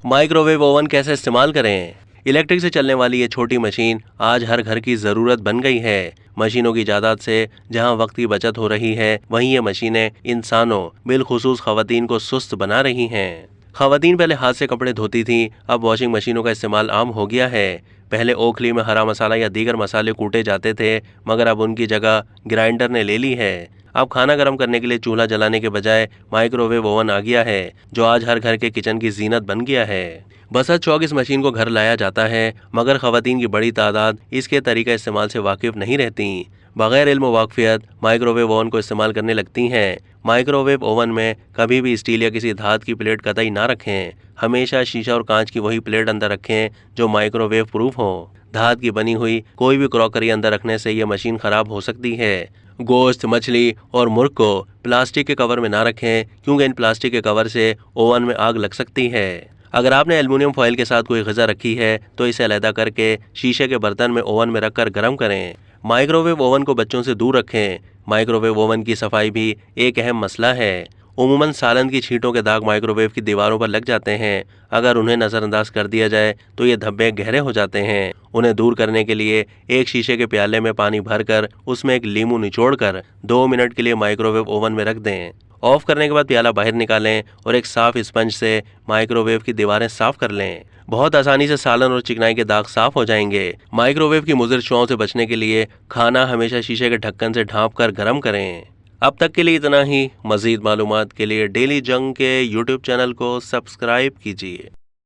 Microwave oven कैसे इस्तेमाल करें? इलेक्ट्रिक से चलने वाली ये छोटी मशीन आज हर घर की ज़रूरत बन गई है। मशीनों की इजाज़त से जहां वक्त की बचत हो रही है, वहीं ये मशीनें इंसानों, बिलखुसूस ख़वातीन को सुस्त बना रही हैं। ख़वातीन पहले हाथ से कपड़े धोती थीं, अब वॉशिंग मशीनों का इस्तेमाल आम हो गया है। पहले ओखली में हरा मसाला या दीगर मसाले कूटे जाते थे, मगर अब उनकी जगह ग्राइंडर ने ले ली है। अब खाना गर्म करने के लिए चूल्हा जलाने के बजाय माइक्रोवेव ओवन आ गया है, जो आज हर घर के किचन की जीनत बन गया है। बसत शौक इस मशीन को घर लाया जाता है, मगर ख़वातीन की बड़ी तादाद इसके तरीका इस्तेमाल से वाकिफ नहीं रहती। बगैर इल्म वाकफियत माइक्रोवेव ओवन को इस्तेमाल करने लगती हैं। माइक्रोवेव ओवन में कभी भी स्टील या किसी धातु की प्लेट कतई ना रखें। हमेशा शीशा और कांच की वही प्लेट अंदर रखें जो माइक्रोवेव प्रूफ हो। धातु की बनी हुई कोई भी क्रॉकरी अंदर रखने से यह मशीन खराब हो सकती है। गोश्त, मछली और मुर्ग को प्लास्टिक के कवर में ना रखें, क्योंकि इन प्लास्टिक के कवर से ओवन में आग लग सकती है। अगर आपने एल्युमिनियम फॉइल के साथ कोई ग़िज़ा रखी है तो इसे अलहदा करके शीशे के बर्तन में ओवन में रखकर गर्म करें। माइक्रोवेव ओवन को बच्चों से दूर रखें। माइक्रोवेव ओवन की सफाई भी एक अहम मसला है। उमूमन सालन की छींटों के दाग माइक्रोवेव की दीवारों पर लग जाते हैं। अगर उन्हें नज़रअंदाज कर दिया जाए तो ये धब्बे गहरे हो जाते हैं। उन्हें दूर करने के लिए एक शीशे के प्याले में पानी भरकर उसमें एक लीमू निचोड़कर 2 मिनट के लिए माइक्रोवेव ओवन में रख दें। ऑफ करने के बाद प्याला बाहर निकालें और एक साफ स्पंज से माइक्रोवेव की दीवारें साफ कर लें। बहुत आसानी से सालन और चिकनाई के दाग साफ हो जाएंगे। माइक्रोवेव की मुज़िर शुआओं से बचने के लिए खाना हमेशा शीशे के ढक्कन से ढाँप कर गर्म करें। अब तक के लिए इतना ही। मज़ीद मालूमात के लिए डेली जंग के यूट्यूब चैनल को सब्सक्राइब कीजिए।